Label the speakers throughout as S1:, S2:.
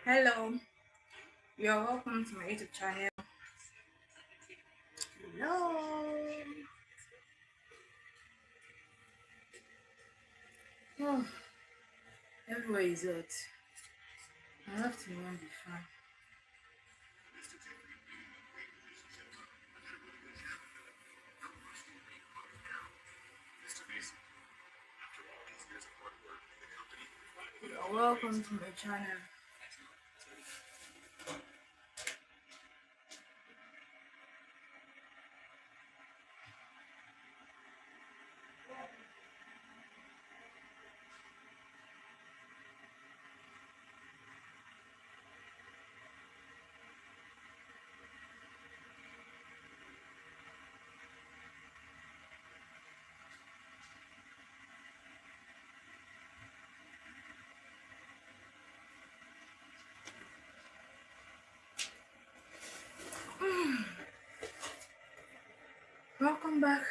S1: Hello, you're welcome to my YouTube channel. Hello. Oh, everywhere is hot. I have to run the fan. You're welcome to my channel. Welcome back.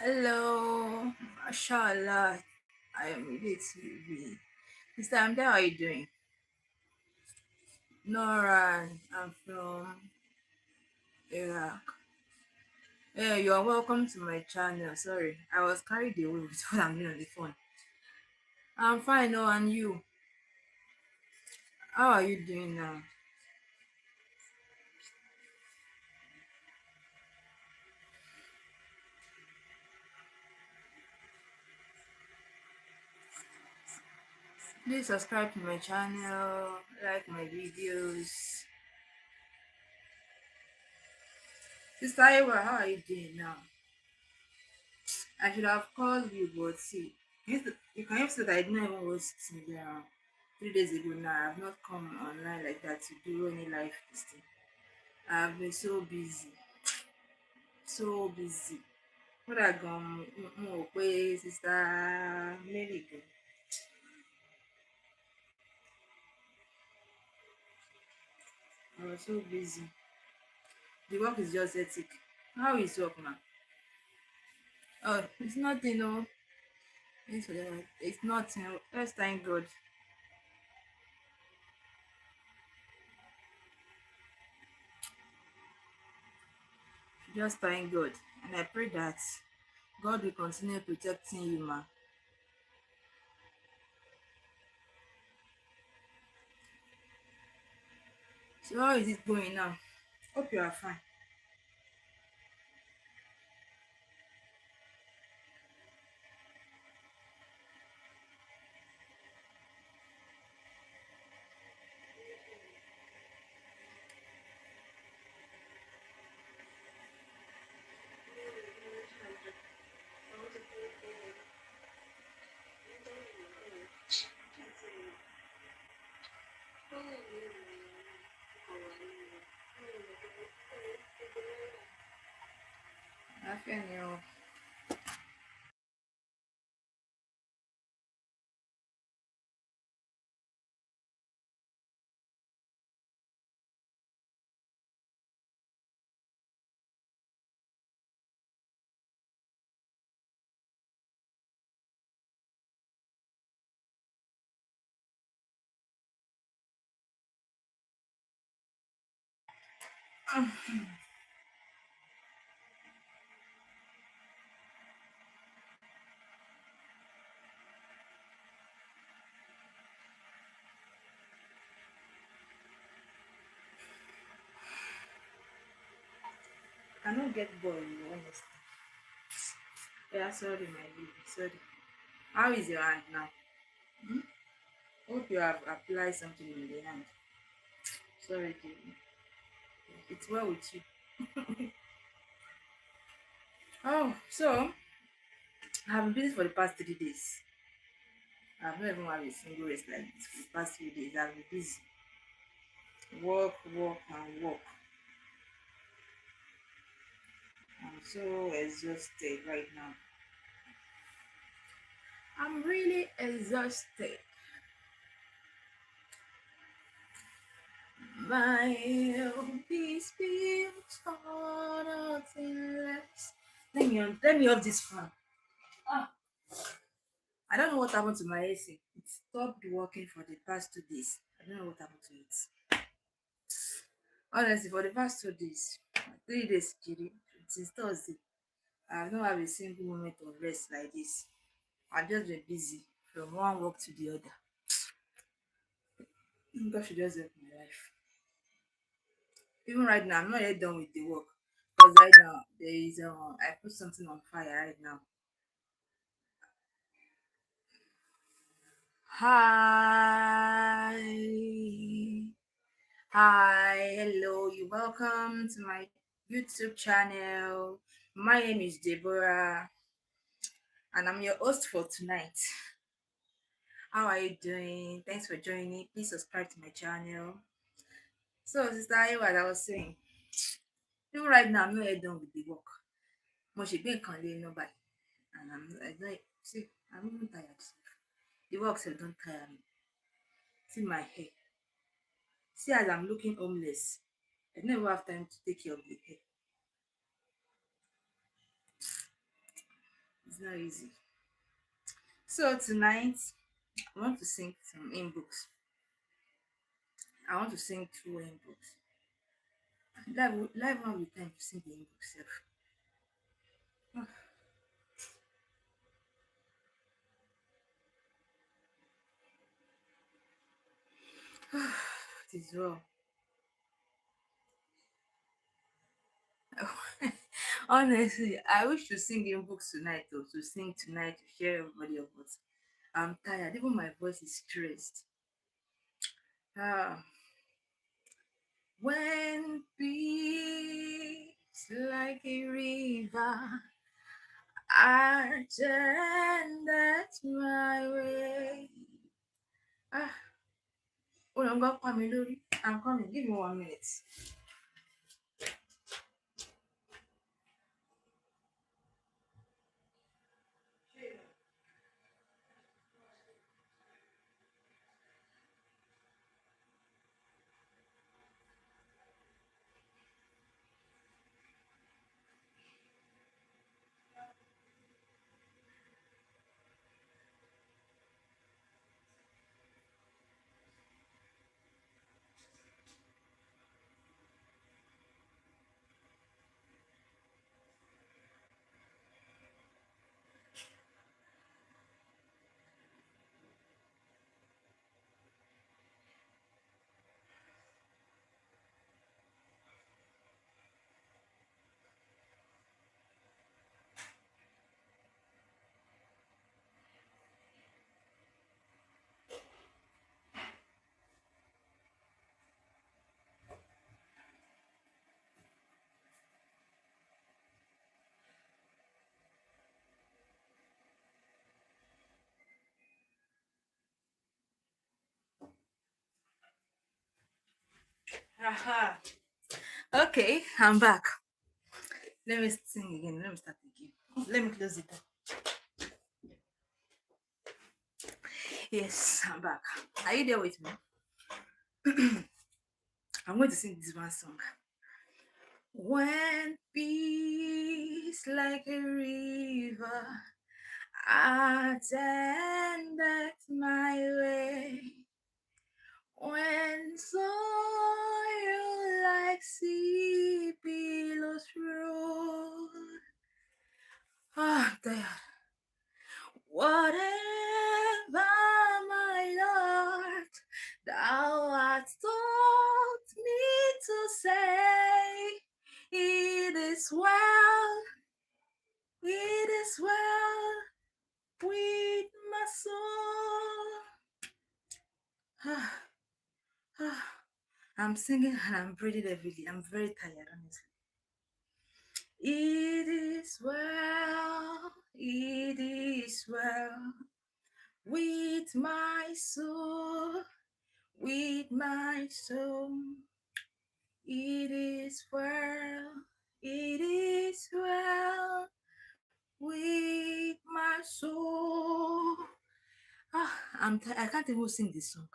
S1: Hello. Mashallah. I am ready to be. Mr. Amda, how are you doing? Nora, I'm from Iraq. Yeah, you are welcome to my channel. Sorry, I was carried away with what I'm doing on the phone. I'm fine, oh, and you? How are you doing now? Please subscribe to my channel, like my videos. Sister Eva, how are you doing now? I should have called you, but see, you can even say that I didn't even was sitting there 3 days ago now. I have not come online like that to do any live thing. I've been so busy, so busy. What I gone more way, Sister Mary go. I was so busy. The work is just hectic. How is work now? Oh, it's nothing, no. It's nothing. Let's thank God. Just thank God. And I pray that God will continue protecting you, ma. So how is it going now? Hope you are fine. I feel you. I don't get bored, honestly. Yeah, sorry, my baby. Sorry. How is your hand now? Hmm? Hope you have applied something in the hand. Sorry, dear. It's well with you. Oh, so I've been busy for the past 3 days. I've not even had a single rest like this for the past few days. I've been busy. Work, work, and work. I'm so exhausted right now. I'm really exhausted. My peace be on nothing less. Let me off this fan. Ah, I don't know what happened to my AC. It stopped working for the past 2 days. I don't know what happened to it. Honestly, for the past 2 days, 3 days, Kiri, since Thursday, I have not had a single moment of rest like this. I've just been busy from one work to the other. God should just help my life. Even right now, I'm not yet done with the work. Because right now, there is I put something on fire right now. Hi. Hi, hello, you welcome to my YouTube channel. My name is Deborah and I'm your host for tonight. How are you doing? Thanks for joining. Please subscribe to my channel. So, Sister Ayo, as I was saying, even right now, I'm not yet done with the work. Mo ṣe gbé nǹkan lé iná báyìí. And I don't see, I'm even tired. The work sef don't tire me. See my hair. See as I'm looking homeless. I don't even have time to take care of the hair. It's not easy. So tonight, I want to sing some hymn books. I want to sing two hymn books. Live one with time to sing the hymn book self. It is well. Honestly, I wish to sing hymn books tonight or to sing tonight to share everybody of us. I'm tired. Even my voice is stressed. Ah, when peace like a river attendeth my way. Ah, oh, I'm gonna come in, I'm coming. Give me 1 minute. Aha. Okay, I'm back. Let me sing again. Let me start again. Let me close it. Yes, I'm back. Are you there with me? I'm going to sing this one song. When peace like a river attended my way, when sorrow like sea billows roll, ah, there. Whatever, my Lord, thou hast taught me to say, it is well, it is well with my soul. I'm singing and I'm breathing heavily. I'm very tired, honestly. It is well, it is well with my soul, with my soul. It is well, it is well with my soul. I can't even sing this song.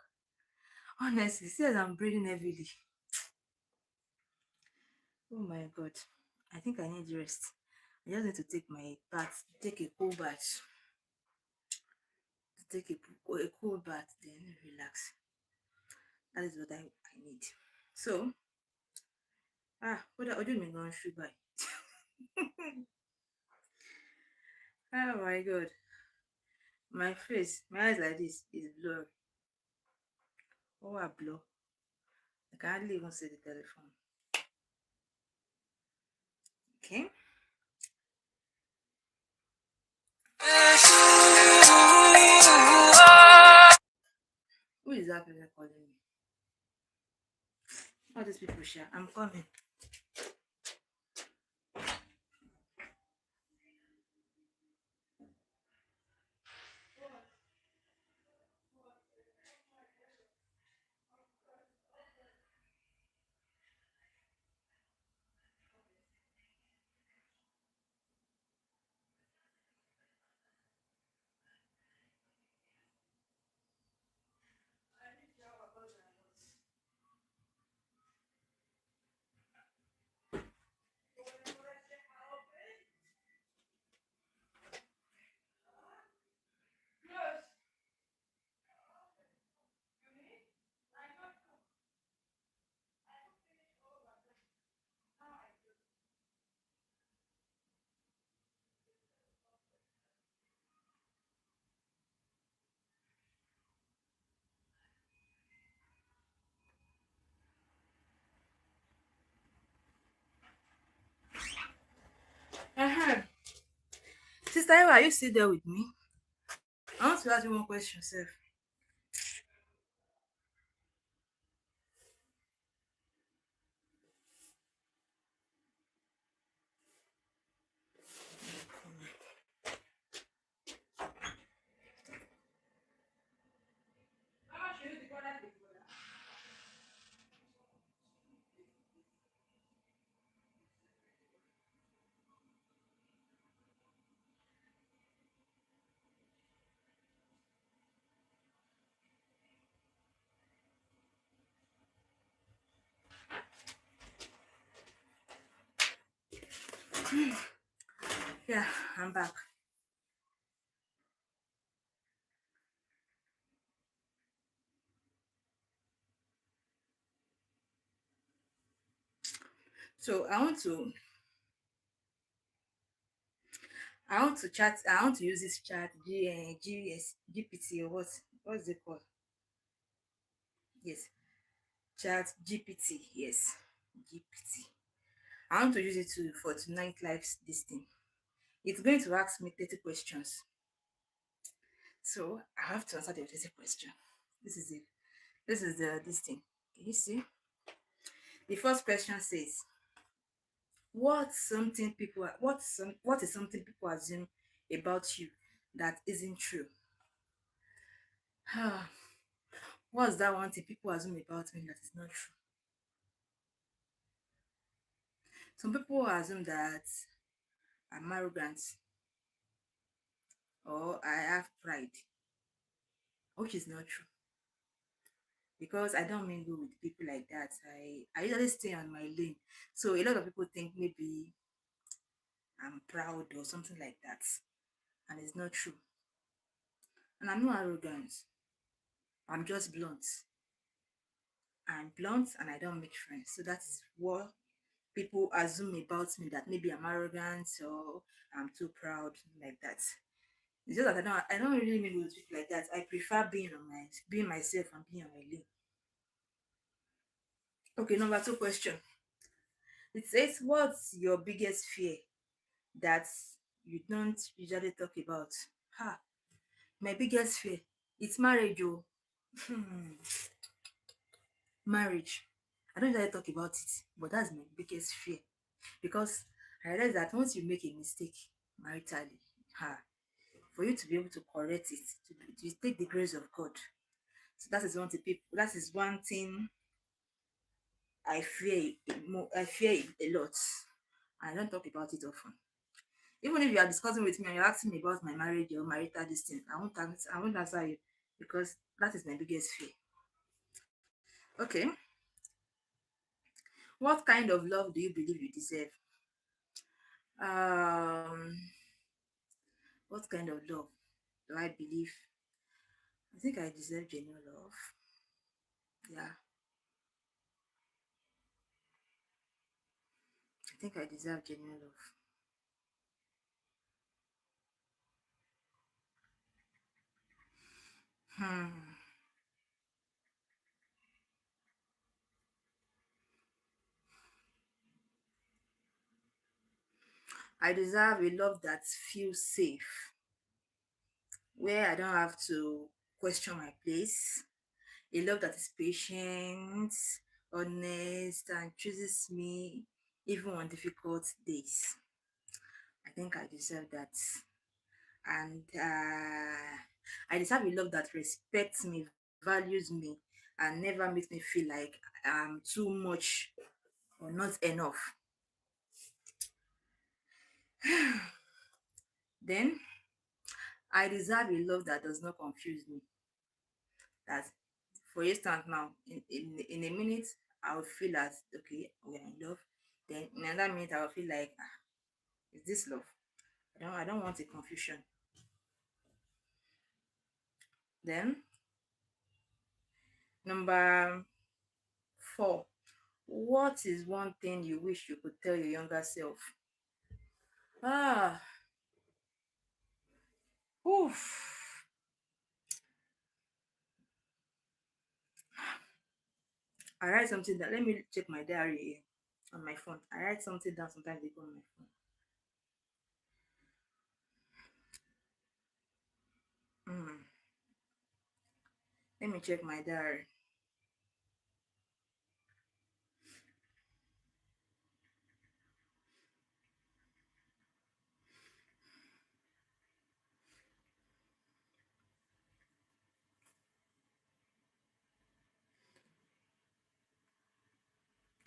S1: Honestly, see as I'm breathing heavily. Oh my god. I think I need rest. I just need to take my bath, take a cool bath. Take a cool bath, then relax. That is what I need. So, what are you going to buy? Oh my god. My face, my eyes like this is blurry. Oh, I blur. I can hardly even see the telephone. Okay. Who is that person calling me? All these people share. I'm coming. Uh-huh. Sister Eva, are you still there with me? I want to ask you one question, sir. Yeah, I'm back. So I want to chat. I want to use this chat GPT or what's it called? Yes, chat GPT. Yes, GPT. I want to use it for tonight life's this thing. It's going to ask me 30 questions. So I have to answer the 30 question. This is it. This is the this thing. Can you see? The first question says, what is something people assume about you that isn't true? What's that one thing people assume about me that is not true? Some people assume that I'm arrogant or I have pride, which is not true because I don't mingle with people like that. I usually stay on my lane. So a lot of people think maybe I'm proud or something like that. And it's not true. And I'm not arrogant. I'm just blunt. I'm blunt and I don't make friends. So that is what people assume about me, that maybe I'm arrogant or I'm too proud, like that. It's just that I don't really mingle with people like that. I prefer being myself and being on my lane. Okay, number two question. It says, what's your biggest fear that you don't usually talk about? Ha, my biggest fear. It's marriage, oh. Marriage. I don't usually talk about it, but that's my biggest fear. Because I realize that once you make a mistake maritally, ha, for you to be able to correct it, to take the grace of God. So that is one thing I fear I fear a lot. I don't talk about it often. Even if you are discussing with me and you're asking me about my marriage or marital distance, I won't answer you because that is my biggest fear. Okay. What kind of love do you believe you deserve? Um, what kind of love do I believe? I think I deserve genuine love. Yeah, I think I deserve genuine love. Hmm. I deserve a love that feels safe, where I don't have to question my place. A love that is patient, honest, and chooses me even on difficult days. I think I deserve that. And I deserve a love that respects me, values me, and never makes me feel like I'm too much or not enough. Then I deserve a love that does not confuse me. That, for instance, now in a minute I'll feel as okay we're in love. Then in another minute I'll feel like is this love? I don't want a confusion. Then number four. What is one thing you wish you could tell your younger self? Ah, oof. I write something down. Let me check my diary here on my phone. I write something down sometimes they go on my phone. Let me check my diary.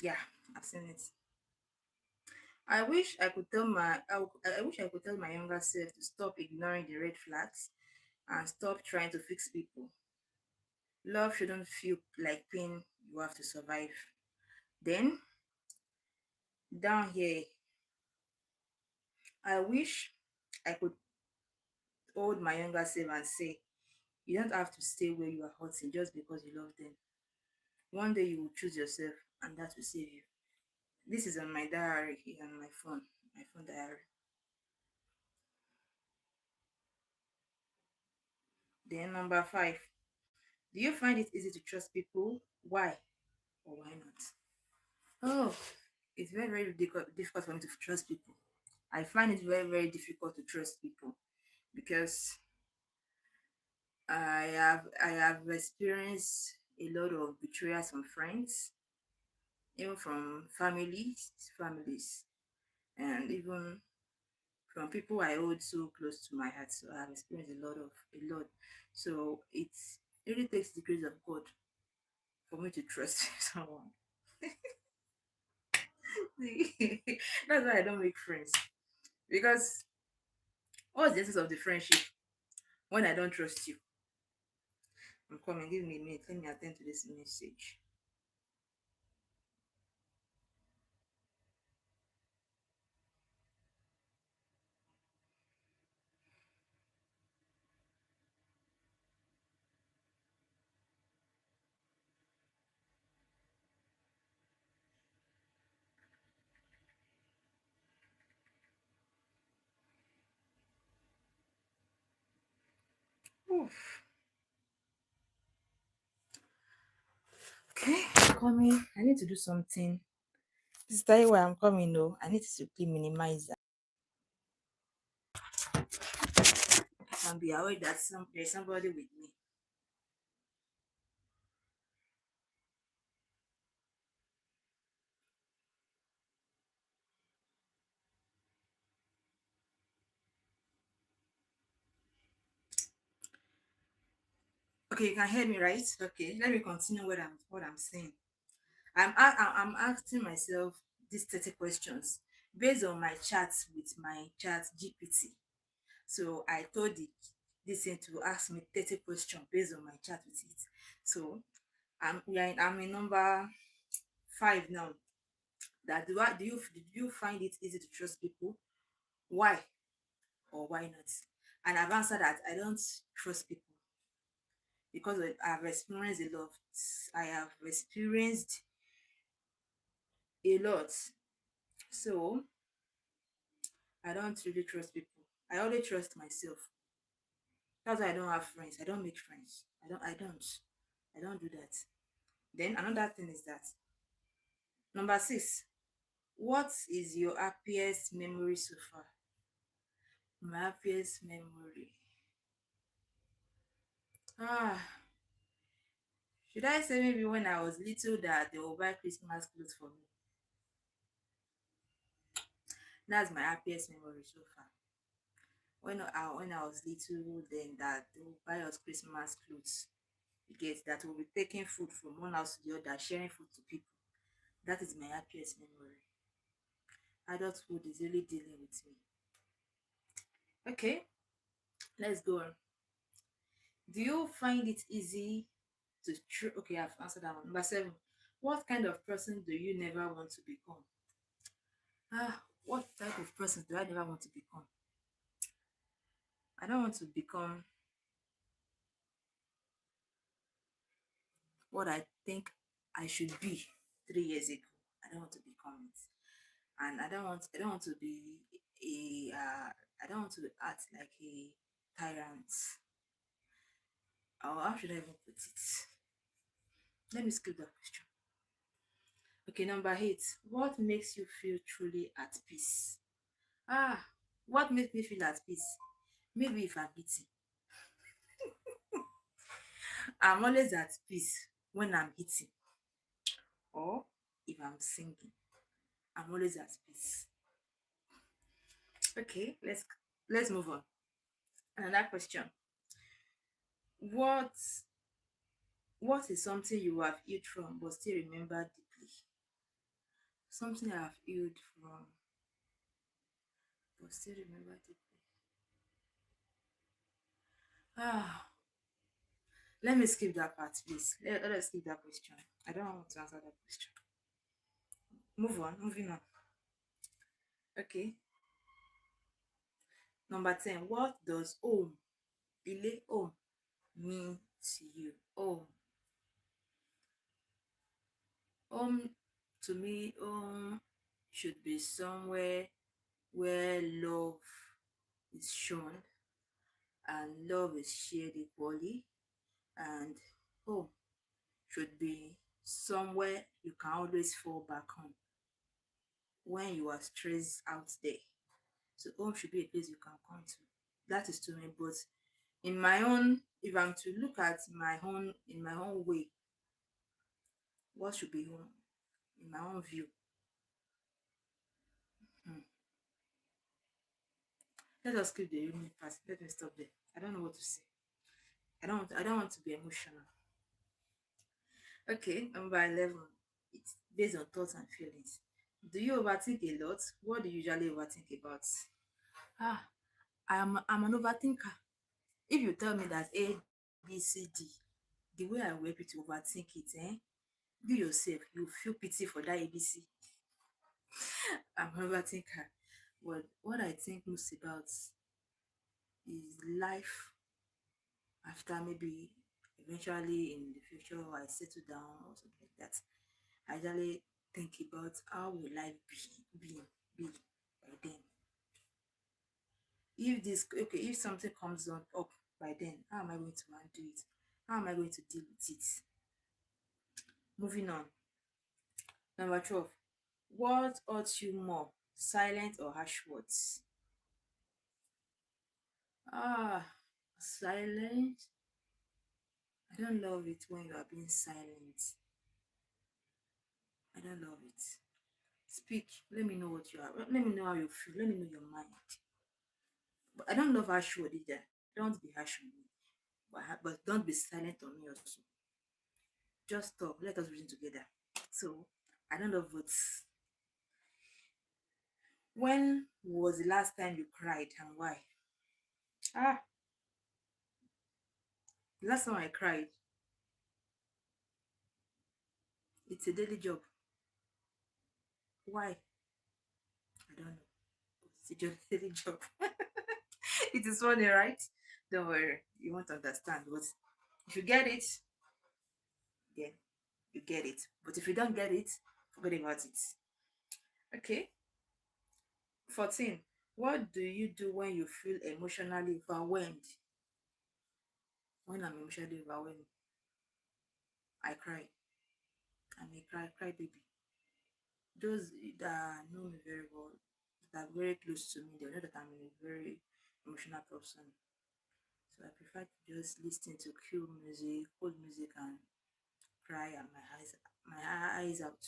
S1: Yeah, I've seen it. I wish I could tell my younger self to stop ignoring the red flags and stop trying to fix people. Love shouldn't feel like pain you have to survive. Then down here, I wish I could hold my younger self and say, you don't have to stay where you are hurting just because you love them. One day you will choose yourself and that will save you. This is on my diary here on my phone diary. Then number five, do you find it easy to trust people? Why or why not? Oh, it's very, very difficult for me to trust people. I find it very, very difficult to trust people because I have experienced a lot of betrayals from friends, even from families, and even from people I hold so close to my heart. So I've experienced a lot. So it really takes the grace of God for me to trust someone. See, that's why I don't make friends. Because what's the essence of the friendship when I don't trust you? I'm coming, give me a minute. Let me attend to this message. Oof. Okay, I'm coming. I need to do something. This is tell you where I'm coming though. I need to quickly minimize that. I can be aware that there's somebody with me. Okay, you can hear me, right? Okay, let me continue what I'm saying. I'm asking myself these 30 questions based on my chats with my chat GPT. So I told it this thing to ask me 30 questions based on my chat with it. So I'm in number 5 now. That do you find it easy to trust people? Why or why not? And I've answered that I don't trust people because I've experienced a lot. I have experienced a lot. So I don't really trust people. I only trust myself. That's why I don't have friends. I don't make friends. I don't do that. Then another thing is that number 6, what is your happiest memory so far? My happiest memory. Ah, should I say maybe when I was little that they will buy Christmas clothes for me? That's my happiest memory so far. When I was little, then that they will buy us Christmas clothes. You get that we'll be taking food from one house to the other, sharing food to people. That is my happiest memory. Adulthood is really dealing with me. Okay, let's go on. Do you find it easy okay, I've answered that one. Number 7, what kind of person do you never want to become? What type of person do I never want to become? I don't want to become what I think I should be 3 years ago. I don't want to become it. And I don't want to be I don't want to act like a tyrant. Or how should I even put it? Let me skip that question. Okay, number 8. What makes you feel truly at peace? Ah, what makes me feel at peace? Maybe if I'm eating. I'm always at peace when I'm eating. Or if I'm singing. I'm always at peace. Okay, let's move on. Another question. What what is something you have healed from but still remember deeply? Something I have healed from but still remember deeply. Ah, let me skip that part, please. Let's skip that question. I don't want to answer that question. Moving on. Okay. Number 10. What does home mean to you? Home to me, home should be somewhere where love is shown and love is shared equally, and home should be somewhere you can always fall back on when you are stressed out there. So home should be a place you can come to. That is to me. But in my own, if I'm to look at my own way, what should be home in my own view? Hmm. Let us keep the unique part. Let me stop there. I don't know what to say. I don't want to be emotional. Okay, number 11. It's based on thoughts and feelings. Do you overthink a lot? What do you usually overthink about? Ah, I'm an overthinker. If you tell me that A, B, C, D, the way I will help you to overthink it, you yourself, you feel pity for that ABC. I'm an overthinker. But what I think most about is life after maybe eventually in the future I settle down or something like that. I usually think about how will life be by then. If this okay, if something comes on up by then, how am I going to handle it? How am I going to deal with it? Moving on. Number 12. What hurts you more? Silent or harsh words? Ah, silent. I don't love it when you are being silent. I don't love it. Speak. Let me know what you are. Let me know how you feel. Let me know your mind. But I don't love harsh word either. Don't be harsh on me. But don't be silent on me also. Just talk. Let us reason together. So I don't love words. When was the last time you cried and why? Ah, the last time I cried, it's a daily job. Why? I don't know. It's a daily job. It is funny, right? Don't worry, you won't understand. But if you get it, then you get it. But if you don't get it, forget about it. Okay. 14. What do you do when you feel emotionally overwhelmed? When I'm emotionally overwhelmed, I cry. I'm a cry baby. Those that know me very well, that are very close to me, they know that I'm a very emotional person. So I prefer to just listen to cool music, cold music, and cry and my eyes out.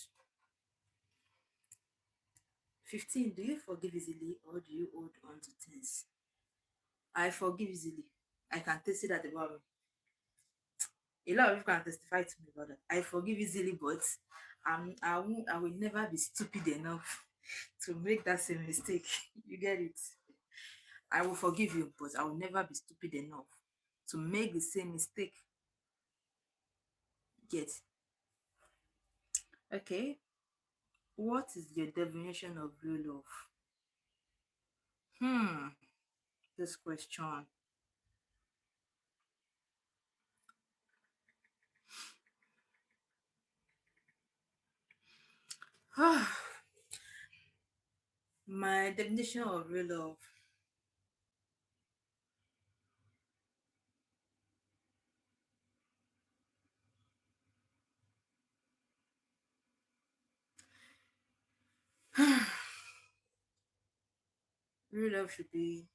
S1: 15. Do you forgive easily or do you hold on to things? I forgive easily. I can taste that about me. A lot of people can testify to me about that. I forgive easily, but I will never be stupid enough to make that same mistake. You get it? I will forgive you, but I will never be stupid enough to make the same mistake. Get? Okay. What is your definition of real love? Hmm. This question. My definition of real love. Real love should be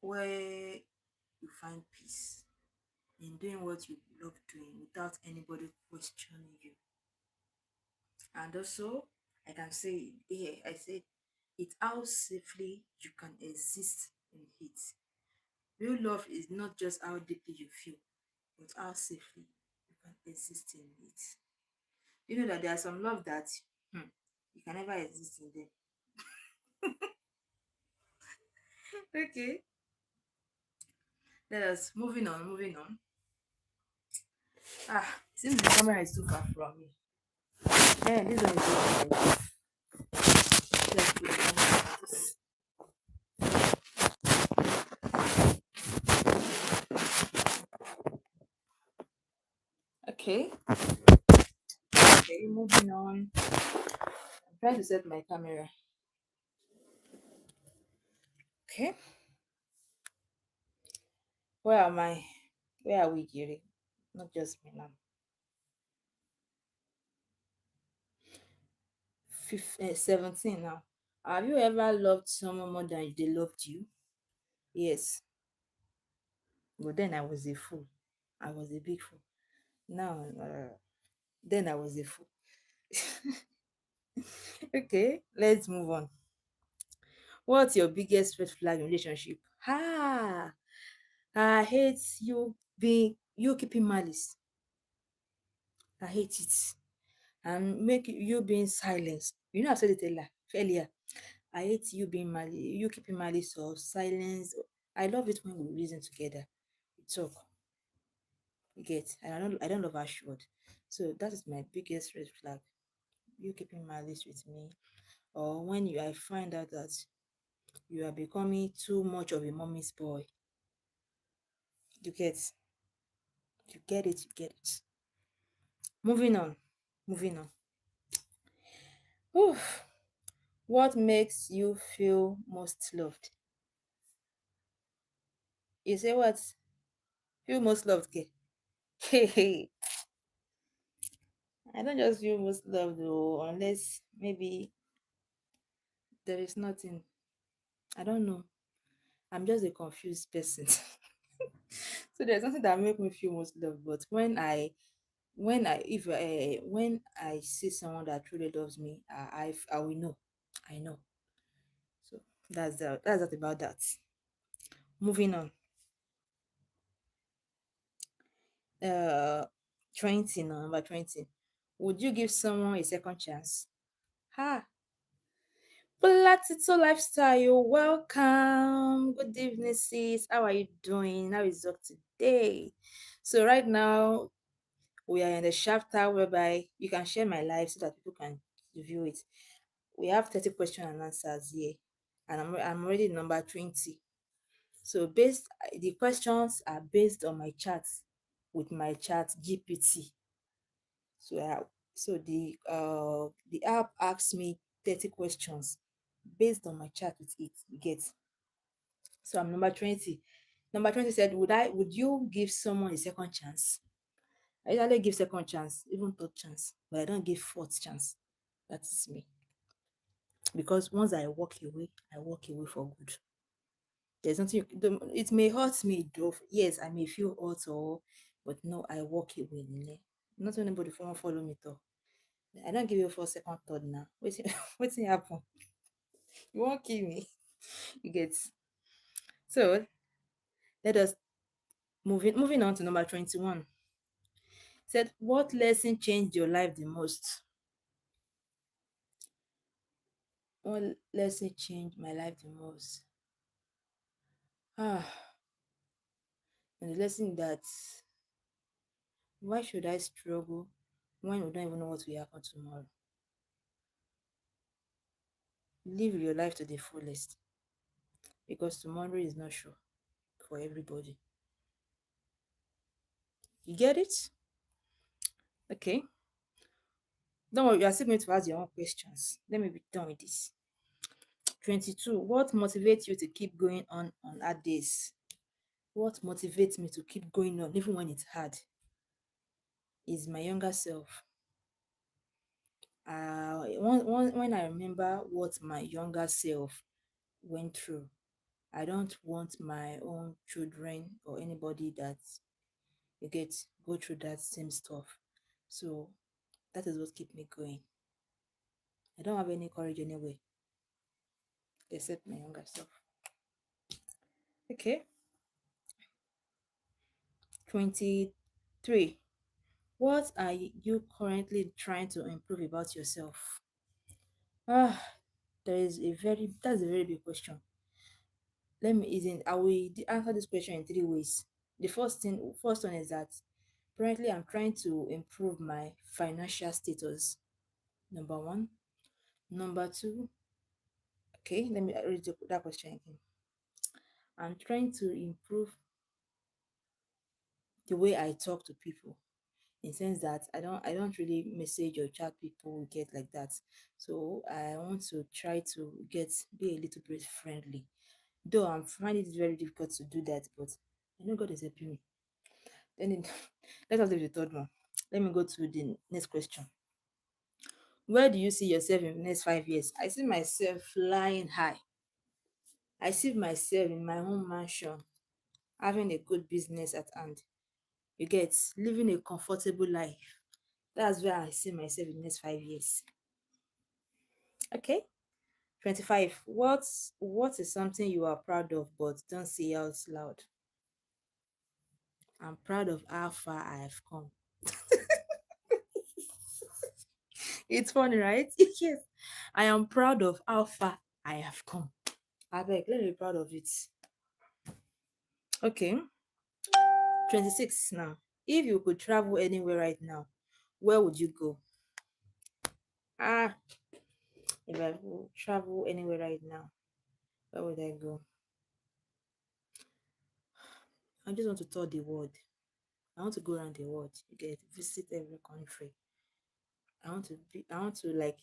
S1: where you find peace in doing what you love doing without anybody questioning you. And also, I can say here, I say it how safely you can exist in it. Real love is not just how deeply you feel, but how safely you can exist in it. You know that there are some love that you can never exist in them. Okay, let us moving on. Seems the camera is too far from me. This one is too far. Let's put it on this. Okay, okay, moving on. I'm trying to set my camera. Okay, where am I? Where are we, Jerry? Not just me now. 17 now. Have you ever loved someone more than they loved you? Yes, but then I was a fool. I was a big fool. Now, then I was a fool. Okay, let's move on. What's your biggest red flag in relationship? I hate you keeping malice. I hate it.
S2: and make you being silent. You know, I said it earlier. I hate you being malice, you keeping malice or silence. I love it when we reason together. We talk. You get. And I don't love harsh word. So that is my biggest red flag. You keeping malice with me. Or when I find out that you are becoming too much of a mommy's boy. You get. You get it. You get it. Moving on. Moving on. Oof. What makes you feel most loved? You say what? Feel most loved, ke? Hey, I don't just feel most loved though, unless maybe there is nothing. I don't know. I'm just a confused person. So there's nothing that make me feel most loved. But when I see someone that truly loves me, I will know. I know. So that's that about that. Moving on. Uh, 20 now, number 20. Would you give someone a second chance? Ha! Platito Lifestyle, you're welcome. Good evening, sis. How are you doing? How is work today? So right now we are in the chapter whereby you can share my life so that people can view it. We have 30 questions and answers here, and I'm already number 20. So the questions are based on my chat with my chat GPT. So the app asks me 30 questions based on my chat with it. You get. So I'm number 20. Number 20 said, would you give someone a second chance? I usually give second chance, even third chance, but I don't give fourth chance. That is me. Because once I walk away, I walk away for good. There's nothing it may hurt me though. Yes, I may feel hurt or but no, I walk away. Nile. Not anybody follow me though. I don't give you for second thought now. What's happen? You won't kill me. You get. So let us moving on to number 21. Said, what lesson changed your life the most? What lesson changed my life the most? Ah, and the lesson that why should I struggle when we don't even know what will happen tomorrow? Live your life to the fullest because tomorrow is not sure for everybody. You get it? Okay. Don't worry, you are still going to ask your own questions. Let me be done with this. 22. What motivates you to keep going on hard days? What motivates me to keep going on even when it's hard is my younger self. When I remember what my younger self went through, I don't want my own children or anybody that you get go through that same stuff. So that is what keep me going. I don't have any courage anyway, except my younger self. Okay. 23. What are you currently trying to improve about yourself? Ah, that's a very big question. I will answer this question in three ways. The first one is that currently I'm trying to improve my financial status. Number one. Number two, okay, let me read that question again. I'm trying to improve the way I talk to people in sense that I don't really message or chat people get like that. So I want to try to be a little bit friendly. Though I'm finding it very difficult to do that, but I know God is helping me. Then let us do the third one. Let me go to the next question. Where do you see yourself in the next 5 years? I see myself flying high. I see myself in my own mansion, having a good business at hand. You get living a comfortable life. That's where I see myself in the next 5 years. Okay. 25. What is something you are proud of but don't say out loud? I'm proud of how far I have come. It's funny, right? Yes. I am proud of how far I have come. I beg, let me be proud of it. Okay. 26 now. If you could travel anywhere right now, where would you go? Ah, if I could travel anywhere right now, where would I go? I just want to tour the world. I want to go around the world. You get visit every country. I want to like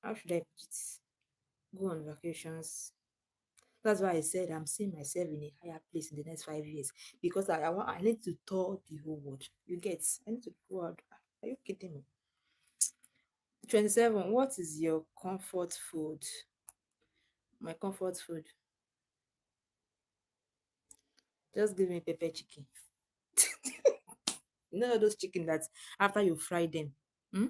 S2: how should I put it? Go on vacations. That's why I said I'm seeing myself in a higher place in the next 5 years because I need to tour the whole world. You get? I need to go out. Are you kidding me? 27. What is your comfort food? My comfort food. Just give me pepper chicken. You know those chicken that after you fry them, hmm,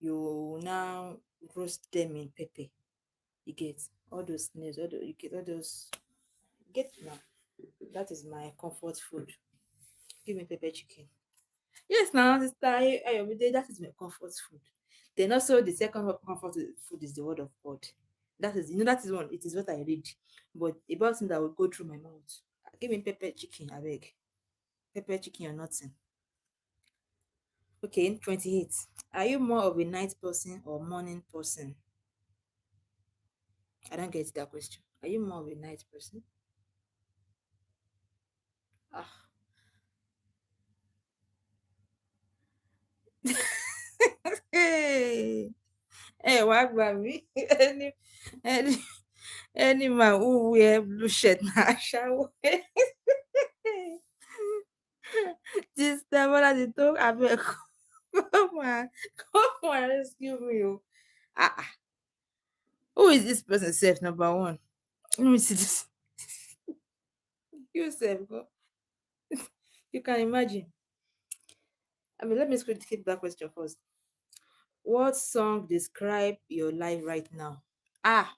S2: you now roast them in pepper. You get all those snails, you get all those. Get now. That is my comfort food. Give me pepper chicken. Yes, now sister, that is my comfort food. Then also the second comfort food is the word of God. That is, that is one. It is what I read, but about something that will go through my mouth. Give me pepper chicken, I beg. Pepper chicken or nothing. Okay, 28. Are you more of a night person or morning person? I don't get that question. Are you more of a night person? Ah. Hey, hey, what about me? Any, any man who wear blue shirt na shower. This time when I dey talk, abeg come on, come on, rescue me. Oh. Ah, who is this person sef? Number one. Let me see this. You sef go. You can imagine. I mean, let me keep that question first. What song describe your life right now? Ah,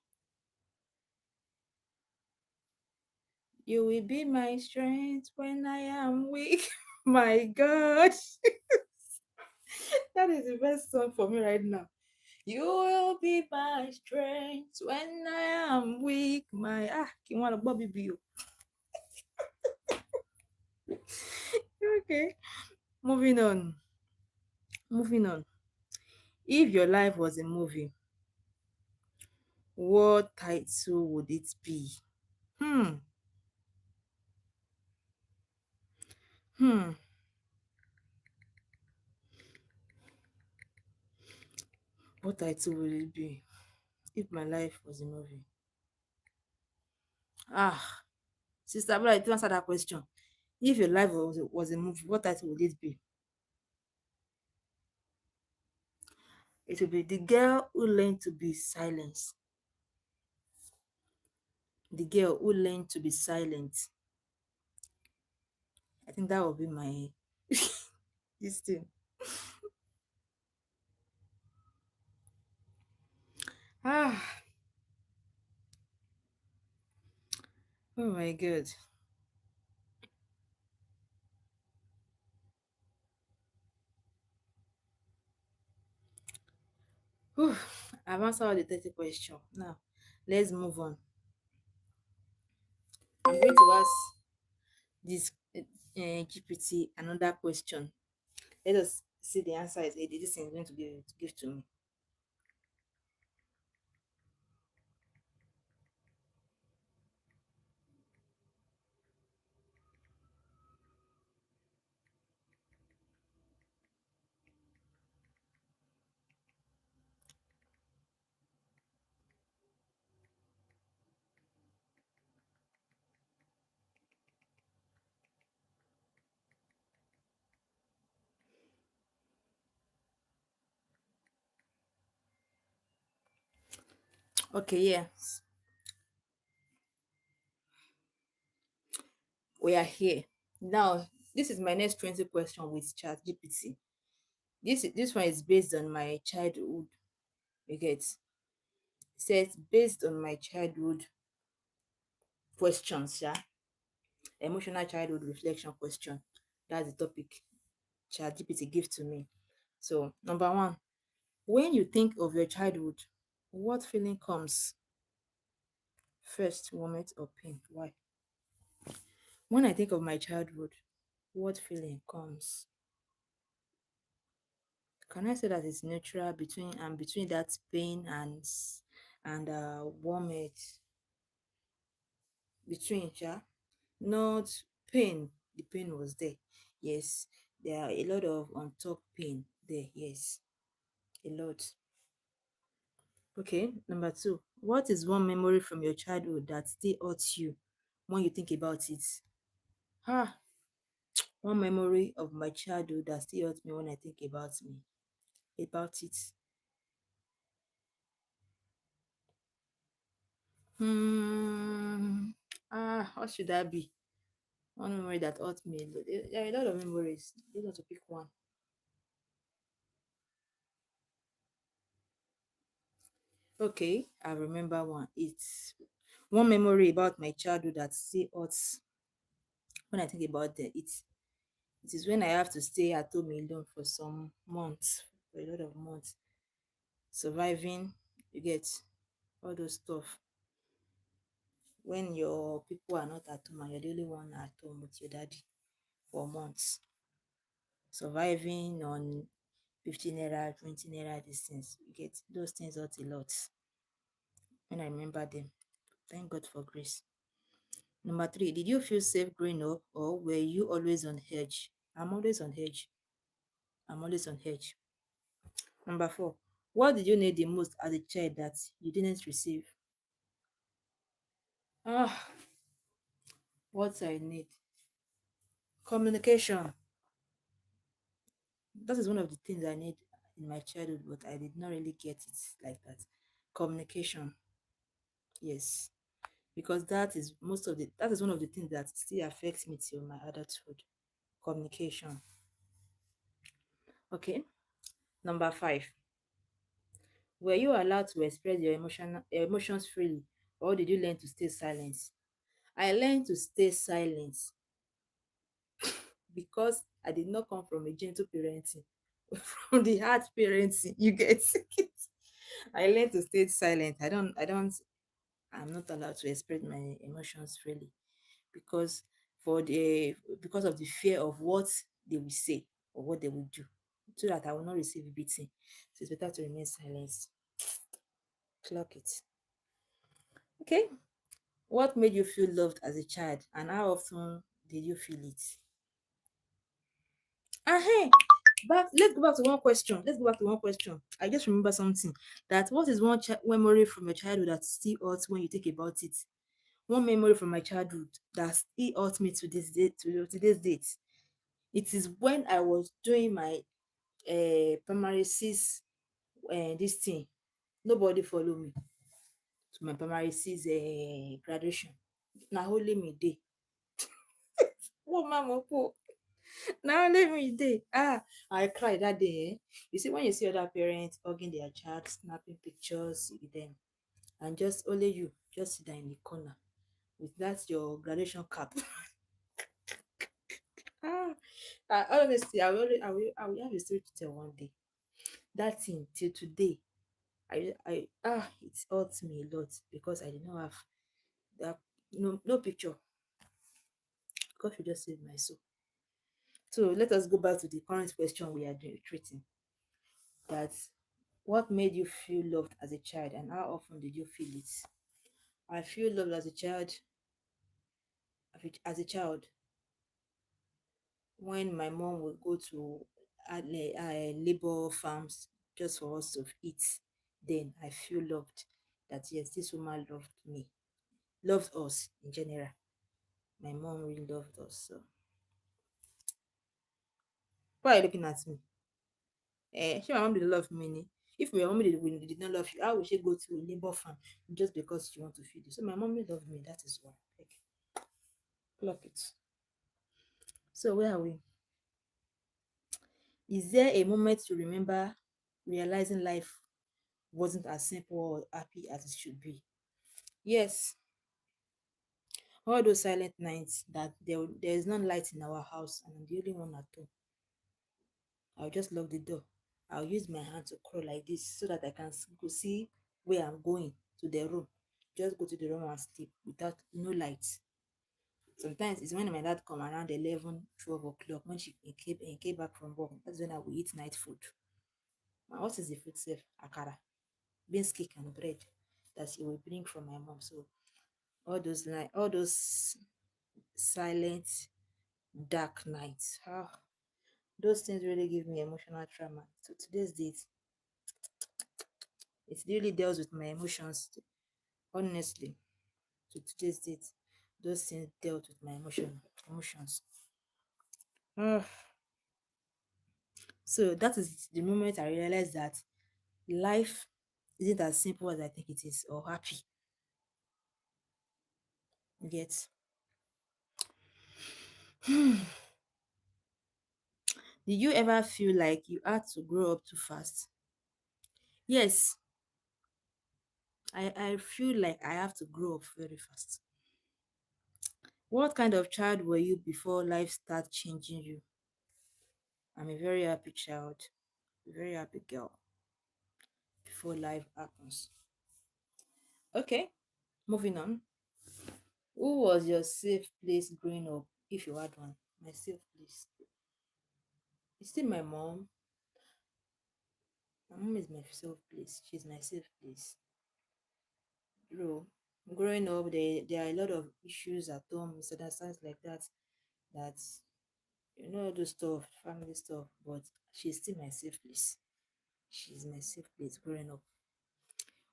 S2: you will be my strength when I am weak. My God, that is the best song for me right now. You will be my strength when I am weak. My Kimwana Bobby Bio. Okay, moving on. Moving on. If your life was a movie, what title would it be? Hmm. Hmm. What title would it be if my life was a movie? Ah, Sister Abula, you answer that question. If your life was a movie, what title would it be? It would be The Girl Who Learned to Be Silent. The Girl Who Learned to Be Silent. I think that would be my this thing. Ah, oh my God. Whew, I've answered all the 30 questions. Now, let's move on. I'm going to ask this GPT another question. Let us see the answer this thing is going to give to me. Okay, yes. We are here. Now, this is my next 20 question with ChatGPT. This one is based on my childhood. You get it says based on my childhood questions, yeah. Emotional childhood reflection question. That's the topic ChatGPT give to me. So number one, When you think of your childhood, what feeling comes first, warmth or pain? Why? When I think of my childhood, what feeling comes? Can I say that it's neutral between that pain and warmth between, yeah? Not pain. The pain was there. Yes, there are a lot of untalked pain there. Yes, a lot. Okay, number two. What is one memory from your childhood that still hurts you when you think about it? Ah, one memory of my childhood that still hurts me when I think about it. Hmm. What should that be? One memory that hurt me. There are a lot of memories. You want to pick one. Okay, I remember one. It's one memory about my childhood that still hurts when I think about it is when I have to stay at home alone for some months, for a lot of months, surviving. You get all those stuff when your people are not at home and you're the only one at home with your daddy for months, surviving on 15 naira, 20 naira, these things. You get those things hurt a lot when I remember them. Thank God for grace. Number three, did you feel safe growing up or were you always on edge? I'm always on edge. I'm always on edge. Number four, what did you need the most as a child that you didn't receive? Ah, what I need. Communication. That is one of the things I need in my childhood, but I did not really get it like that. Communication. Yes. Because that is one of the things that still affects me till my adulthood. Communication. Okay. Number five. Were you allowed to express your emotions freely, or did you learn to stay silent? I learned to stay silent because I did not come from a gentle parenting, from the hard parenting. You get it. I learned to stay silent. I'm not allowed to express my emotions freely because because of the fear of what they will say or what they will do, so that I will not receive beating. So it's better to remain silent. Clock it. Okay. What made you feel loved as a child and how often did you feel it? Hey, let's go back to one question. Let's go back to one question. I just remember something. That what is one memory from your childhood that still hurts when you think about it? One memory from my childhood that still hurts me to this day, to today's date. It is when I was doing my primary six this thing. Nobody follow me to my primary six graduation. Na only me dey. What mama po? Na only me dey. I cry that day. You see, when you see other parents hugging their child, snapping pictures with them, and just only you just sit down in the corner with that your graduation cap. ah, Honestly, I will have a story to tell one day. That thing till today, it hurts me a lot because I did not have that, no picture. God should just save my soul. So let us go back to the current question we are treating. That what made you feel loved as a child and how often did you feel it? I feel loved as a child when my mom would go to labor farms just for us to eat. Then I feel loved, that yes, this woman loved me, loved us in general. My mom really loved us. So why are you looking at me? She, my mom did love me ni. If my mom did not love you, how will she go to a labor farm just because she want to feed you? So my mommy loved me, that is why. Like, clock it. So where are we? Is there a moment you remember realizing life wasn't as simple or happy as it should be? Yes, all those silent nights that there is no light in our house and I'm the only one at home. I'll just lock the door I'll use my hand to crawl like this so that I can go see where I'm going to the room. Just go to the room and sleep without no light. Sometimes it's when my dad come around 11, 12 o'clock when he came back from work. That's when I will eat night food. And what is the food safe? Akara, beans cake and bread that he will bring from my mom. So all those silent, dark nights. Those things really give me emotional trauma. So today's date, it really deals with my emotions. Honestly, to today's date, those things dealt with my emotions. Ah, so that is the moment I realized that life isn't as simple as I think it is or happy. Yet, did you ever feel like you had to grow up too fast? Yes, I feel like I have to grow up very fast. What kind of child were you before life started changing you? I'm a very happy child, a very happy girl before life happens. Okay, moving on. Who was your safe place growing up, if you had one? My safe place. It's still my mom. My mom is my safe place. She's my safe place. Bro, growing up, there are a lot of issues at home, misunderstandings like that. That all those stuff, family stuff. But she's still my safe place. She's my safe place growing up.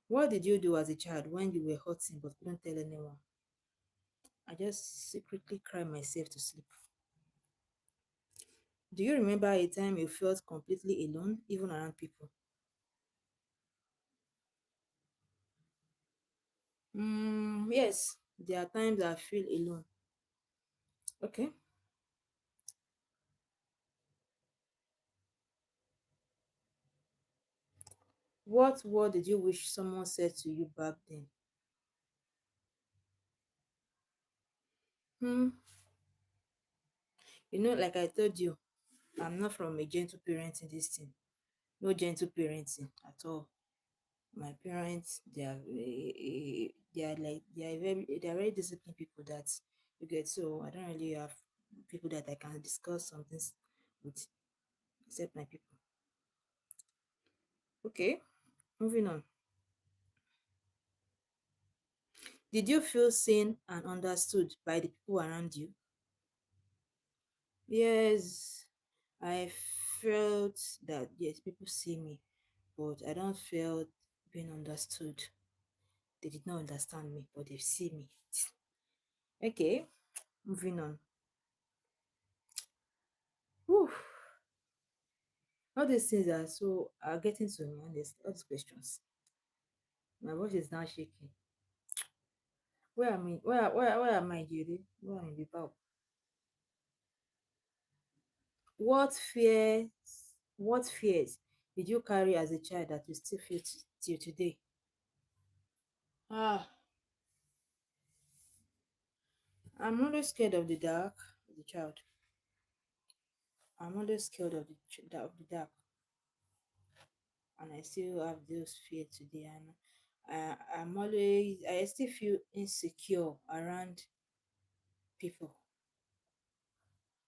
S2: What did you do as a child when you were hurting but couldn't tell anyone? I just secretly cried myself to sleep. Do you remember a time you felt completely alone, even around people? Yes, there are times I feel alone. Okay. What word did you wish someone said to you back then? Hmm. Like I told you, I'm not from a gentle parenting this thing. No gentle parenting at all. My parents, they are very disciplined people that you get. So I don't really have people that I can discuss something with except my people. Okay, moving on. Did you feel seen and understood by the people around you? Yes, I felt that yes, people see me, but I don't feel being understood. They did not understand me, but they see me. Okay, moving on. Whew. All these things are getting to me, honestly. All these questions. My voice is now shaking. Where am I? Where am I, Judy? Where am I, Bipao? What fears? What fears did you carry as a child that you still feel till today? Ah, I'm always scared of the dark. As a child, I'm always scared of the dark, and I still have those fears today. And I still feel insecure around people,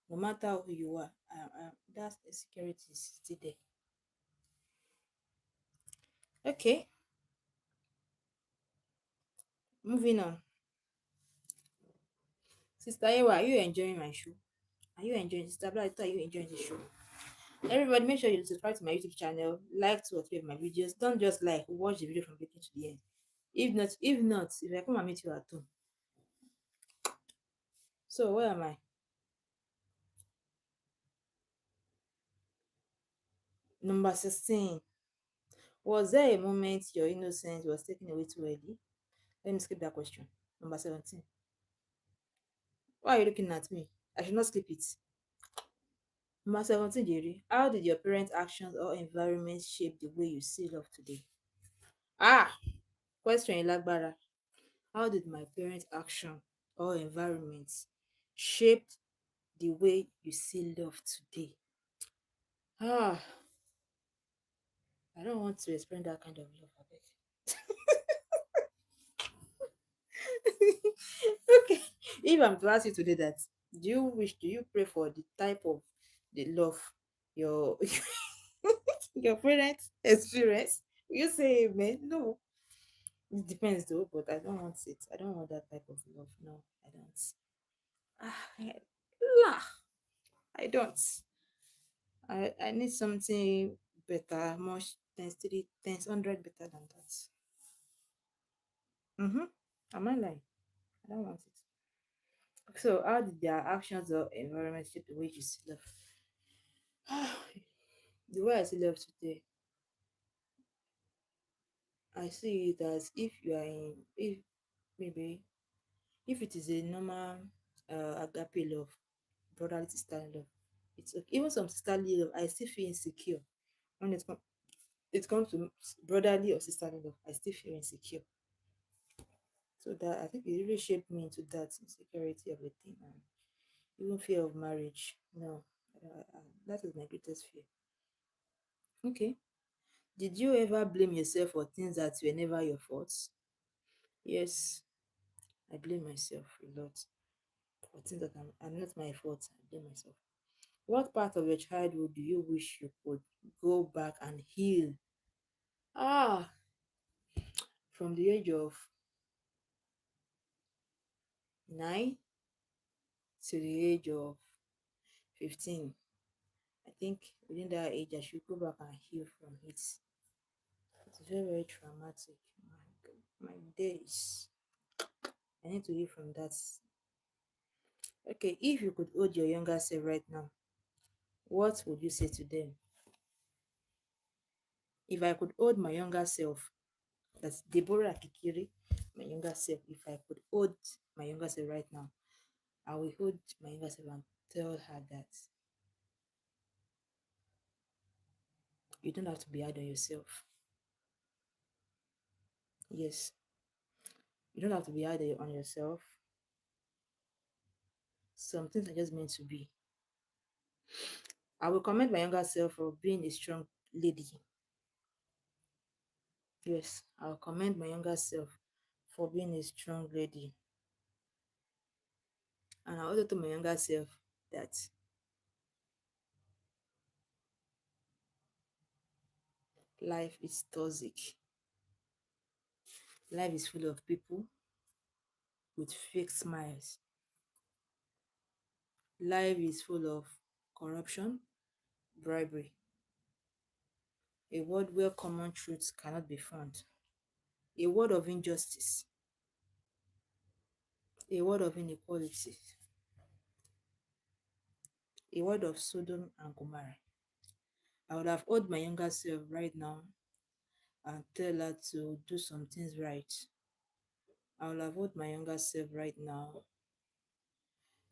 S2: no matter who you are. That insecurity is still there. Okay, moving on. Sister Ewa, are you enjoying my show? Are you enjoying Sister Black? Are you enjoying the show? Everybody, make sure you subscribe to my YouTube channel, like two or three of my videos. Don't just like watch the video from beginning to the end. If not, if I come and meet you at home. So where am I? Number 16. Was there a moment your innocence was taken away too early? Let me skip that question. Number 17. Why are you looking at me? I should not skip it. Number 17, Jerry. How did your parents' actions or environment shape the way you see love today? Ah, question Ilagbara. How did my parents' action or environment shape the way you see love today? Ah, I don't want to experience that kind of love, I beg. Okay. If I'm to ask you today that, do you pray for the type of the love your your parents experience? You say amen. No. It depends though, but I don't want it. I don't want that type of love. No, I don't. Ah, lah, I don't. I need something better, much times three, times 100 better than that. Mm-hmm. Am I lying? I don't want it. So, how did their actions or environment shape the way you see love? The way I see love today, I see it as if you are in, if maybe, if it is a normal agape love, brotherly sisterly love, it's okay. Even some sisterly love, I still feel insecure when it comes to brotherly or sisterly love. I still feel insecure. So that I think it really shaped me into that insecurity of a thing and even fear of marriage. No, that is my greatest fear. Okay. Did you ever blame yourself for things that were never your faults? Yes, I blame myself a lot for things that are not my fault. I blame myself. What part of your childhood do you wish you could go back and heal? Ah, from the age of 9 to the age of 15. I think within that age, I should go back and heal from it. It's very, very traumatic. My days. I need to heal from that. Okay, if you could hold your younger self right now, what would you say to them? If I could hold my younger self, that's Deborah Kikiri, my younger self, if I could hold my younger self right now, I will hold my younger self and tell her that you don't have to be hard on yourself. Yes, you don't have to be hard on yourself. Some things are just meant to be. I will commend my younger self for being a strong lady. Yes, I'll commend my younger self for being a strong lady. And I also told my younger self that life is toxic. Life is full of people with fake smiles. Life is full of corruption, bribery, a world where common truths cannot be found, a world of injustice, a world of inequality, a world of Sodom and Gomorrah. I would have owed my younger self right now and tell her to do some things right. I would have owed my younger self right now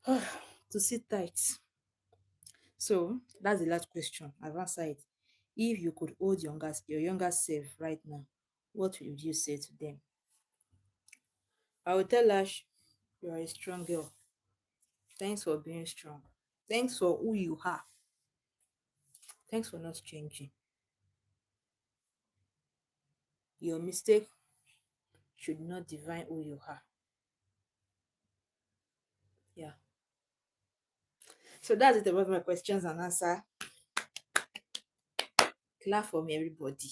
S2: to sit tight. So that's the last question. I've answered it. If you could hold your younger self right now, what would you say to them? I will tell her you are a strong girl. Thanks for being strong. Thanks for who you are. Thanks for not changing. Your mistake should not define who you are. Yeah. So that's it about my questions and answer. Clap for me, everybody.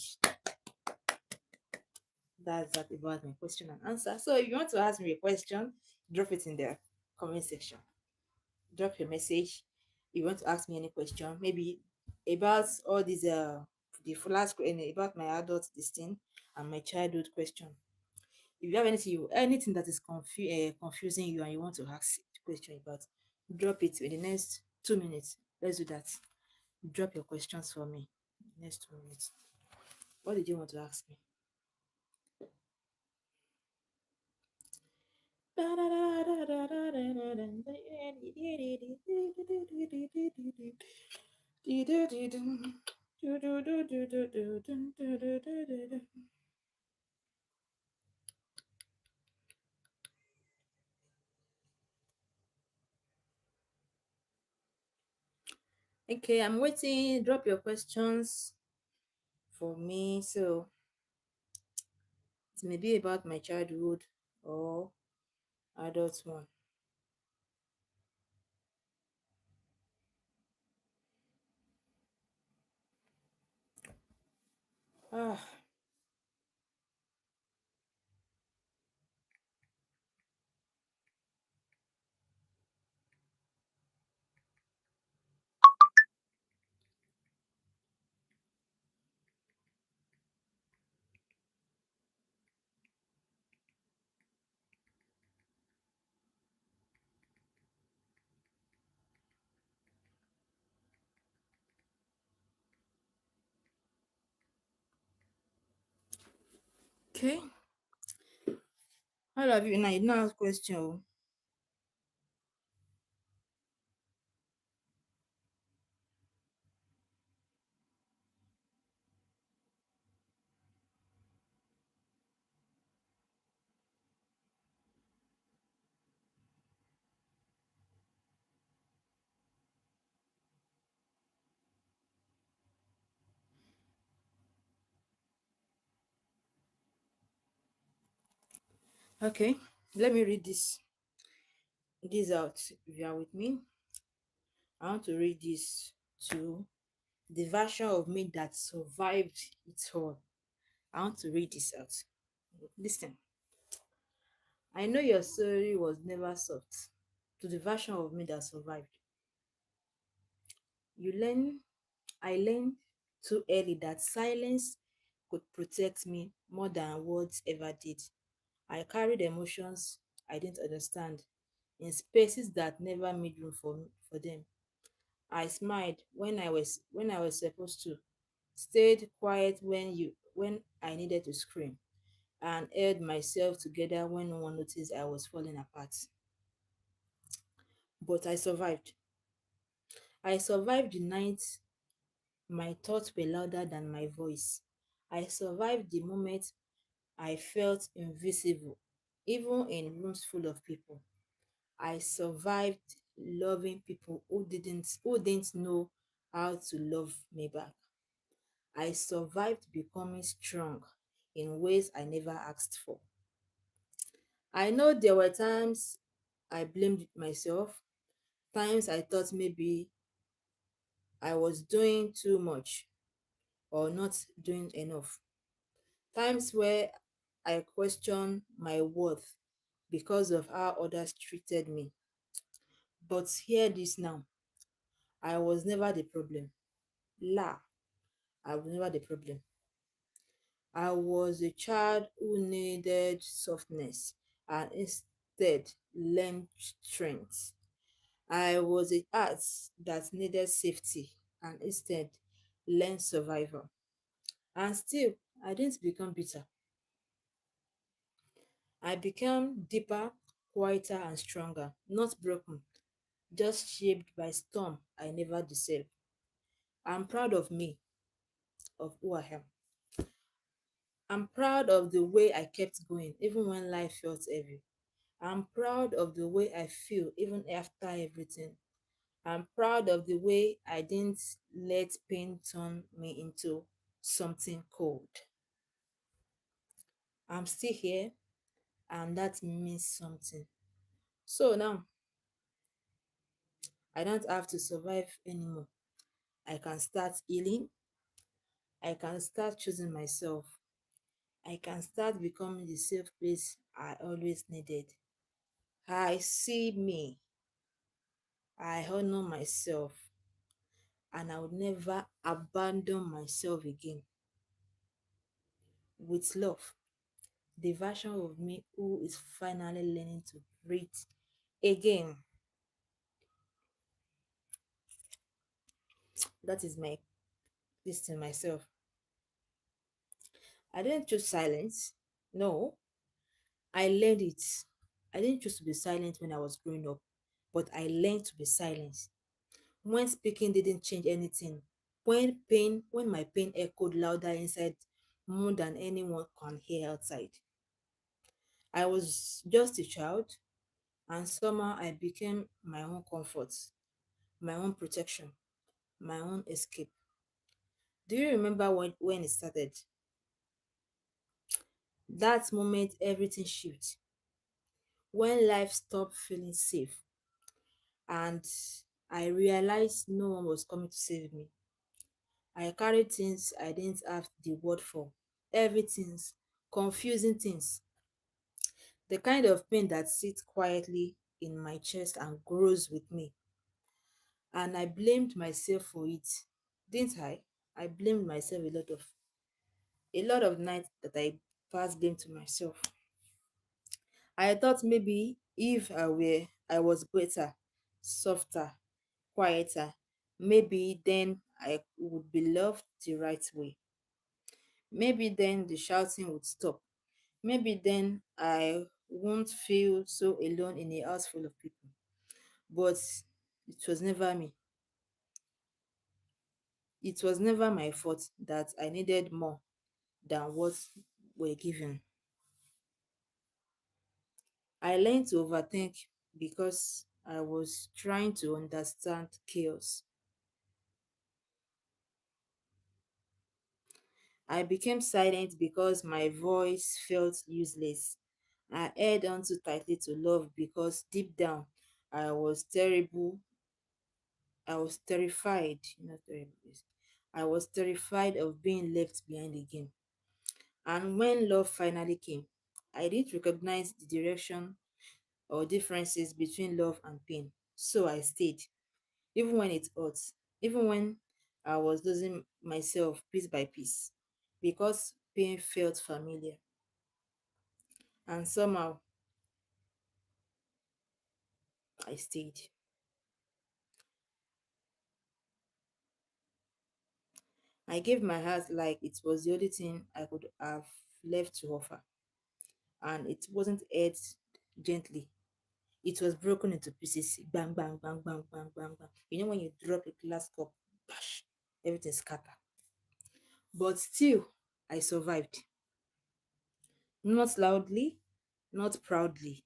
S2: That's that about my question and answer. So if you want to ask me a question, drop it in the comment section. Drop your message. If you want to ask me any question, maybe about all these the last about my adult this thing and my childhood question. If you have anything that is confusing you and you want to ask a question about, drop it in the next 2 minutes. Let's do that. Drop your questions for me. Next 2 minutes. What did you want to ask me? Okay, I'm waiting. Drop your questions for me. So it may be about my childhood or adult one. Ah, okay. All of you now, you know ask question. Oh. Okay, let me read this out. If you are with me, I want to read this to the version of me that survived it all. I want to read this out. Listen, I know your story was never soft. To the version of me that survived, you learn. I learned too early that silence could protect me more than words ever did. I carried emotions I didn't understand in spaces that never made room for them. I smiled when I was supposed to, stayed quiet when I needed to scream, and held myself together when no one noticed I was falling apart. But I survived. I survived the night my thoughts were louder than my voice. I survived the moment I felt invisible, even in rooms full of people. I survived loving people who didn't know how to love me back. I survived becoming strong in ways I never asked for. I know there were times I blamed myself, times I thought maybe I was doing too much or not doing enough, times where I questioned my worth because of how others treated me. But hear this now, I was never the problem. La, I was never the problem. I was a child who needed softness and instead learned strength. I was a heart that needed safety and instead learned survival. And still, I didn't become bitter. I became deeper, quieter, and stronger, not broken, just shaped by storm I never deserved. I'm proud of me, of who I am. I'm proud of the way I kept going, even when life felt heavy. I'm proud of the way I feel, even after everything. I'm proud of the way I didn't let pain turn me into something cold. I'm still here, and that means something. So now, I don't have to survive anymore. I can start healing. I can start choosing myself. I can start becoming the safe place I always needed. I see me. I honor myself. And I would never abandon myself again. With love, the version of me who is finally learning to breathe again. That is my this to myself. I didn't choose silence. No, I learned it. I didn't choose to be silent when I was growing up, but I learned to be silent. When speaking didn't change anything, when my pain echoed louder inside more than anyone can hear outside. I was just a child, and somehow I became my own comfort, my own protection, my own escape. Do you remember when it started? That moment everything shifted. When life stopped feeling safe and I realized no one was coming to save me. I carried things I didn't have the word for. Everything, confusing things. The kind of pain that sits quietly in my chest and grows with me. And I blamed myself for it. Didn't I? I blamed myself a lot of nights that I passed blame to myself. I thought maybe if I was better, softer, quieter, maybe then I would be loved the right way. Maybe then the shouting would stop. Maybe then I won't feel so alone in a house full of people. But it was never me. It was never my fault that I needed more than what were given. I learned to overthink because I was trying to understand chaos. I became silent because my voice felt useless. I held on too tightly to love because deep down I was terrible. I was terrified, not terrible. Yes. I was terrified of being left behind again. And when love finally came, I didn't recognize the direction or differences between love and pain. So I stayed, even when it hurt, even when I was losing myself piece by piece, because pain felt familiar. And somehow I stayed. I gave my heart like it was the only thing I could have left to offer. And it wasn't hurt gently. It was broken into pieces. Bang, bang, bang, bang, bang, bang, bang. You know when you drop a glass cup, bash, everything scatter. But still, I survived. Not loudly, not proudly,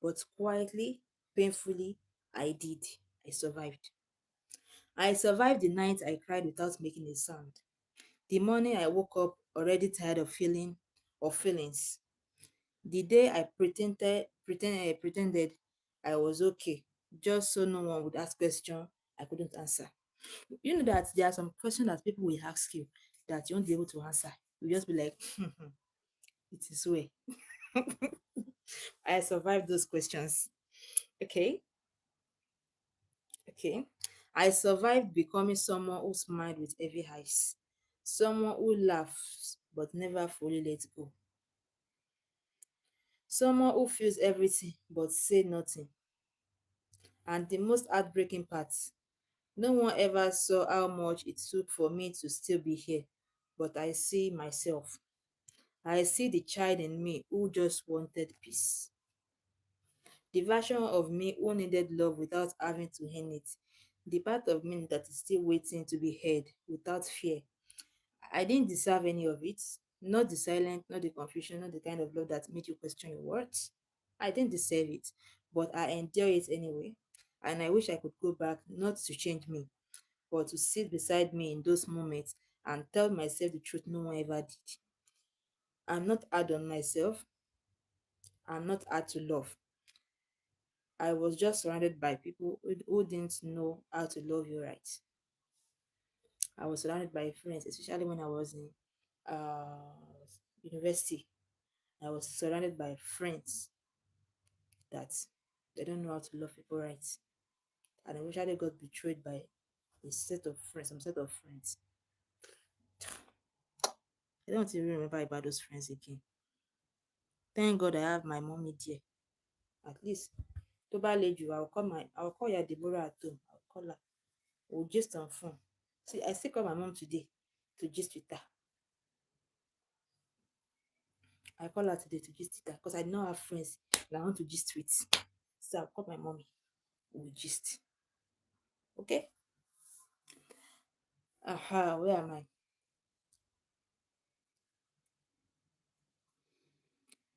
S2: but quietly, painfully, I did. I survived. I survived the night I cried without making a sound. The morning I woke up already tired of feelings. The day I pretended I was okay, just so no one would ask question I couldn't answer. You know that there are some questions that people will ask you that you won't be able to answer. You just be like, it is way. I survived those questions. Okay, okay. I survived becoming someone who smiled with heavy eyes, someone who laughs but never fully let go, someone who feels everything but say nothing. And the most heartbreaking part, no one ever saw how much it took for me to still be here, but I see myself. I see the child in me who just wanted peace. The version of me who needed love without having to earn it. The part of me that is still waiting to be heard without fear. I didn't deserve any of it. Not the silence, not the confusion, not the kind of love that made you question your worth. I didn't deserve it, but I enjoy it anyway. And I wish I could go back, not to change me, but to sit beside me in those moments and tell myself the truth no one ever did. I'm not hard on myself. I'm not hard to love. I was just surrounded by people who didn't know how to love you right. I was surrounded by friends, especially when I was in university. I was surrounded by friends that they don't know how to love people right. And I usually got betrayed by a set of friends, some set of friends. I don't even remember about those friends again. Thank God I have my mommy there. At least, tó bá le jù, I'll call ya Deborah at home. I'll call her. We'll gist on phone. See, I still call my mom today to gist with her. I call her today to gist with her because I don't have friends that I want to gist with. So I'll call my mommy. We'll gist. Okay? Aha, where am I?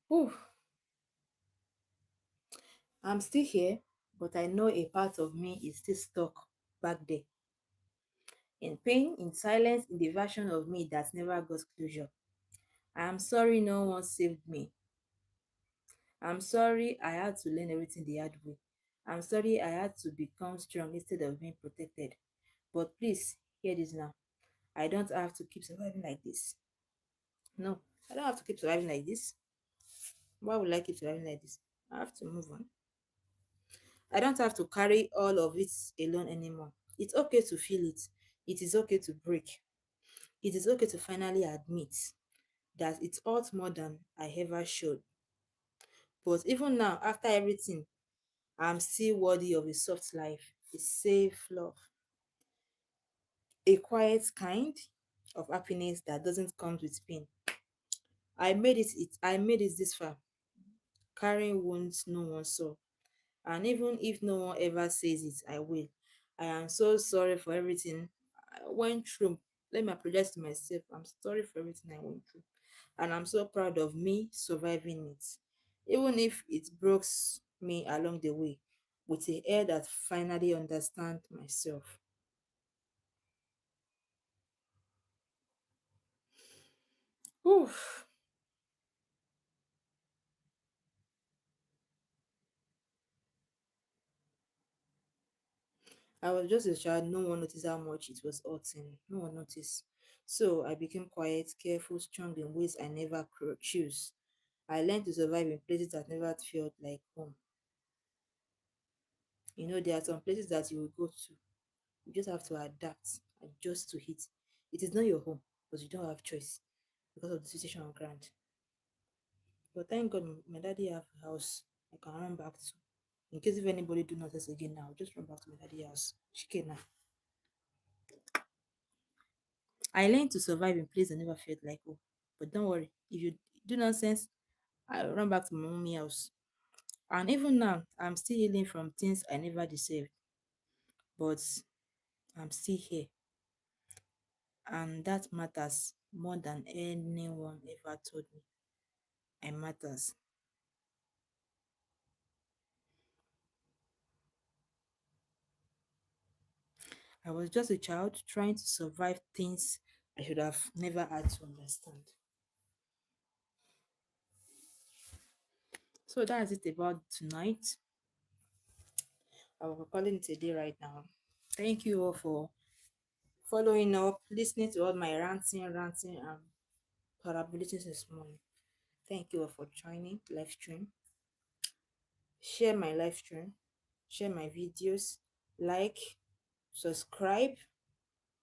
S2: Whew, I'm still here, but I know a part of me is still stuck back there. in pain, in silence, in the version of me that never got closure. I'm sorry no one saved me. I'm sorry I had to learn everything the hard way. I'm sorry I had to become strong instead of being protected. But please, hear this now. I don't have to keep surviving like this. No, I don't have to keep surviving like this. Why would I keep surviving like this? I have to move on. I don't have to carry all of it alone anymore. It's okay to feel it. It is okay to break. It is okay to finally admit that it hurt more than I ever should. But even now, after everything, I'm still worthy of a soft life, a safe love, a quiet kind of happiness that doesn't come with pain. I made it this far, carrying wounds no one saw. And even if no one ever says it, I will. I am so sorry for everything I went through. Let me apologize to myself. I'm sorry for everything I went through. And I'm so proud of me surviving it. Even if it broke me along the way, with a air that finally understands myself. Whew. I was just a child, no one noticed how much it was hurting. No one noticed. So I became quiet, careful, strong in ways I never could choose. I learned to survive in places that never felt like home. There are some places that you will go to. You just have to adapt, adjust to it. It is not your home, but you don't have choice because of the situation on ground. But thank God my daddy have a house I can run back to. In case if anybody do not this again now, just run back to my daddy house. Shikena. I learned to survive in places I never felt like home. But don't worry, if you do nonsense, I'll run back to my mommy house. And even now, I'm still healing from things I never deserved. But I'm still here. And that matters more than anyone ever told me. It matters. I was just a child trying to survive things I should have never had to understand. So that's it about tonight. I will be calling it a day right now. Thank you all for following up, listening to all my ranting, and parabolating this morning. Thank you all for joining live stream. Share my live stream, share my videos, like, subscribe,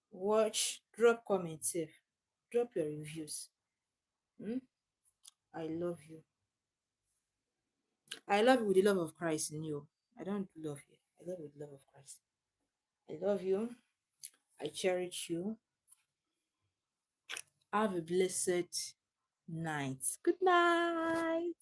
S2: watch, drop comments, sef. Drop your reviews. Hmm? I love you. I love you with the love of Christ in you. I don't love you. I love you with the love of Christ. I love you. I cherish you. Have a blessed night. Good night.